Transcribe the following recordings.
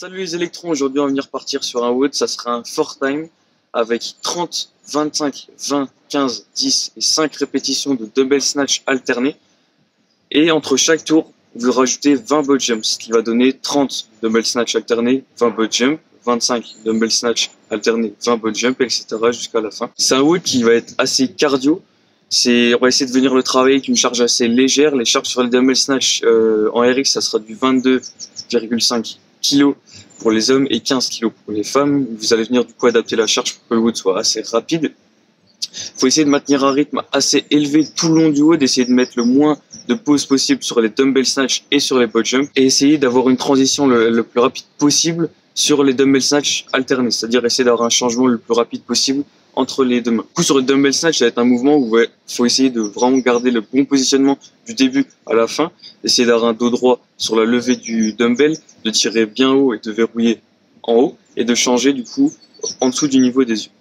Salut les électrons, aujourd'hui on va venir partir sur un WOD, ça sera un 4 time avec 30, 25, 20, 15, 10 et 5 répétitions de dumbbell snatch alternés. Et entre chaque tour, vous rajoutez 20 butt jumps, ce qui va donner 30 dumbbell snatch alternés, 20 butt jumps, 25 dumbbell snatch alternés, 20 butt jumps, etc. jusqu'à la fin. C'est un WOD qui va être assez cardio. On va essayer de venir le travailler avec une charge assez légère. Les charges sur le dumbbell snatch en RX, ça sera du 22,5 kg pour les hommes et 15 kg pour les femmes. Vous allez venir du coup adapter la charge pour que le WOD soit assez rapide. Il faut essayer de maintenir un rythme assez élevé tout le long du WOD, essayer de mettre le moins de pauses possible sur les dumbbell snatch et sur les butt jumps, et essayer d'avoir une transition le plus rapide possible sur les dumbbell snatch alternés, c'est-à-dire essayer d'avoir un changement le plus rapide possible entre les deux mains. Du coup, sur le dumbbell snatch, ça va être un mouvement où il faut essayer de vraiment garder le bon positionnement du début à la fin, essayer d'avoir un dos droit sur la levée du dumbbell, de tirer bien haut et de verrouiller en haut, et de changer du coup en dessous du niveau des yeux.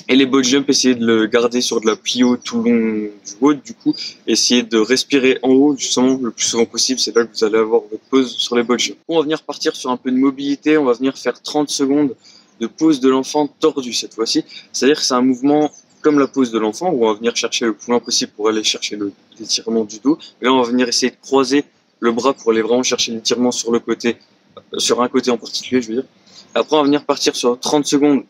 Et les butt jumps, essayer de le garder sur de la plio tout le long du WOD, du coup, essayer de respirer en haut, justement, le plus souvent possible, c'est là que vous allez avoir votre pause sur les butt jumps. On va venir partir sur un peu de mobilité, on va venir faire 30 secondes de pose de l'enfant tordu cette fois-ci. C'est-à-dire que c'est un mouvement comme la pose de l'enfant, où on va venir chercher le plus loin possible pour aller chercher l'étirement du dos. Et là, on va venir essayer de croiser le bras pour aller vraiment chercher l'étirement sur le côté, sur un côté en particulier, je veux dire. Après, on va venir partir sur 30 secondes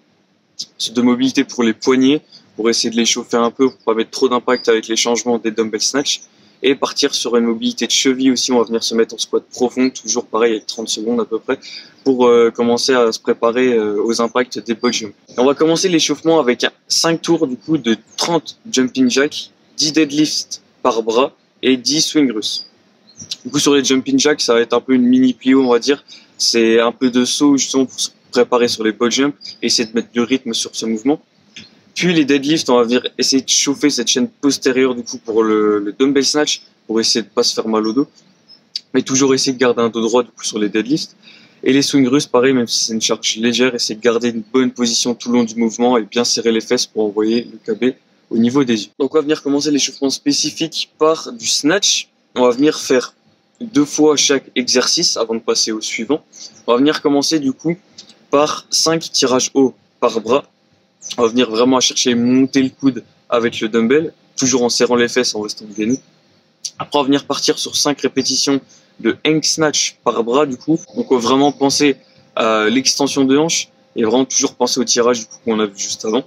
de mobilité pour les poignets, pour essayer de les chauffer un peu, pour pas mettre trop d'impact avec les changements des dumbbell snatch, et partir sur une mobilité de cheville aussi. On va venir se mettre en squat profond, toujours pareil avec 30 secondes à peu près, pour commencer à se préparer aux impacts des butt jumps. On va commencer l'échauffement avec 5 tours du coup de 30 jumping jack, 10 deadlifts par bras et 10 swing russes. Du coup, sur les jumping jack, ça va être un peu une mini plio, on va dire. C'est un peu de saut justement pour se préparer sur les butt jumps et essayer de mettre du rythme sur ce mouvement. Puis les deadlifts, on va venir essayer de chauffer cette chaîne postérieure du coup pour le dumbbell snatch, pour essayer de pas se faire mal au dos, mais toujours essayer de garder un dos droit du coup sur les deadlifts. Et les swing russes, pareil, même si c'est une charge légère, essayer de garder une bonne position tout le long du mouvement et bien serrer les fesses pour envoyer le KB au niveau des yeux. Donc on va venir commencer l'échauffement spécifique par du snatch. On va venir faire 2 fois chaque exercice avant de passer au suivant. On va venir commencer du coup par 5 tirages hauts par bras. On va venir vraiment chercher monter le coude avec le dumbbell, toujours en serrant les fesses en restant gainé. Après, on va venir partir sur 5 répétitions de hang snatch par bras du coup. Donc on va vraiment penser à l'extension de hanche et vraiment toujours penser au tirage du coup qu'on a vu juste avant.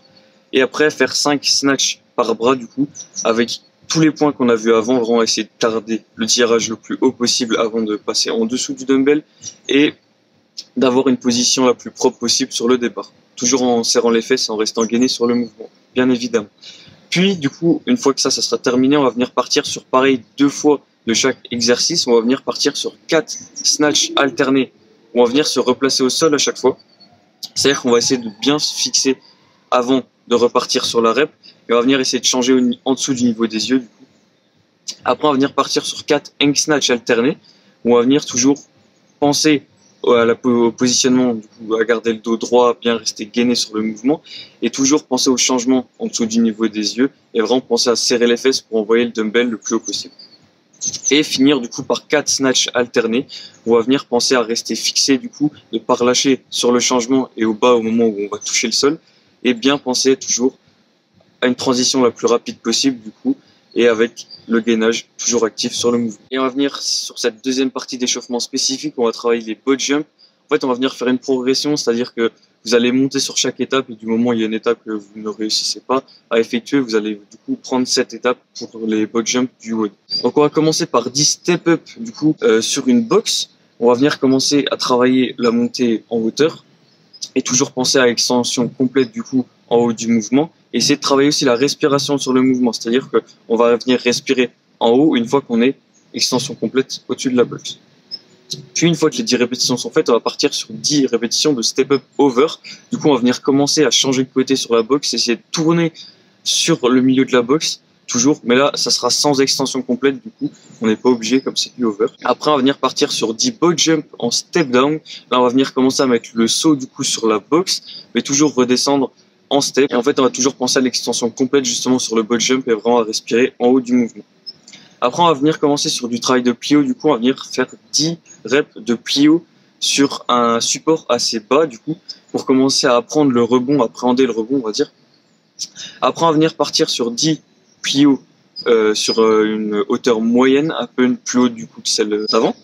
Et après faire 5 snatch par bras du coup avec tous les points qu'on a vu avant, vraiment essayer de garder le tirage le plus haut possible avant de passer en dessous du dumbbell et d'avoir une position la plus propre possible sur le départ. Toujours en serrant les fesses et en restant gainé sur le mouvement, bien évidemment. Puis, du coup, une fois que ça sera terminé, on va venir partir sur pareil 2 fois de chaque exercice. On va venir partir sur 4 snatch alternés. On va venir se replacer au sol à chaque fois. C'est-à-dire qu'on va essayer de bien se fixer avant de repartir sur la rep. Et on va venir essayer de changer en dessous du niveau des yeux. Du coup. Après, on va venir partir sur 4 hang snatch alternés. On va venir toujours penser au positionnement, du coup, à garder le dos droit, bien rester gainé sur le mouvement, et toujours penser au changement en dessous du niveau des yeux, et vraiment penser à serrer les fesses pour envoyer le dumbbell le plus haut possible. Et finir du coup par 4 snatch alternés. On va venir penser à rester fixé du coup, ne pas relâcher sur le changement et au bas au moment où on va toucher le sol, et bien penser toujours à une transition la plus rapide possible du coup, et avec le gainage toujours actif sur le mouvement. Et on va venir sur cette deuxième partie d'échauffement spécifique, on va travailler les butt jumps. En fait, on va venir faire une progression, c'est-à-dire que vous allez monter sur chaque étape et du moment où il y a une étape que vous ne réussissez pas à effectuer, vous allez du coup prendre cette étape pour les butt jumps du WOD. Donc on va commencer par 10 step up du coup sur une box. On va venir commencer à travailler la montée en hauteur et toujours penser à l'extension complète du coup en haut du mouvement. Et essayer de travailler aussi la respiration sur le mouvement, c'est-à-dire qu'on va venir respirer en haut une fois qu'on est extension complète au-dessus de la box. Puis une fois que les 10 répétitions sont faites, on va partir sur 10 répétitions de step up over. Du coup, on va venir commencer à changer de côté sur la box, essayer de tourner sur le milieu de la box, toujours, mais là, ça sera sans extension complète, du coup, on n'est pas obligé comme c'est du over. Après, on va venir partir sur 10 butt jump en step down. Là, on va venir commencer à mettre le saut du coup sur la box, mais toujours redescendre en step. Et en fait, on va toujours penser à l'extension complète justement sur le butt jump et vraiment à respirer en haut du mouvement. Après, on va venir commencer sur du travail de plio. Du coup, on va venir faire 10 reps de plio sur un support assez bas du coup pour commencer à apprendre le rebond, appréhender le rebond on va dire. Après à venir partir sur 10 plyos sur une hauteur moyenne, un peu plus haute du coup que celle d'avant,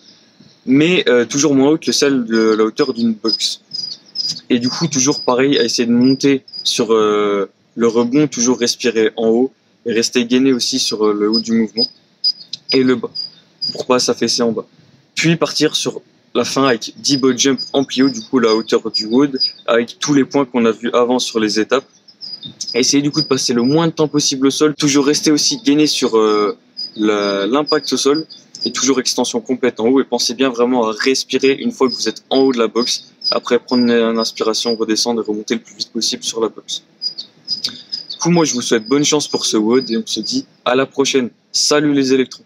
mais toujours moins haute que celle de la hauteur d'une box. Et du coup toujours pareil à essayer de monter sur le rebond, toujours respirer en haut et rester gainé aussi sur le haut du mouvement et le bas pour pas s'affaisser en bas. Puis partir sur la fin avec 10 bot jump en plio, du coup la hauteur du wood, avec tous les points qu'on a vus avant sur les étapes. Essayez du coup de passer le moins de temps possible au sol, toujours rester aussi gainé sur l'impact au sol et toujours extension complète en haut, et pensez bien vraiment à respirer une fois que vous êtes en haut de la box. Après prendre une inspiration, redescendre et remonter le plus vite possible sur la box. Du coup moi je vous souhaite bonne chance pour ce wood et on se dit à la prochaine. Salut les électrons.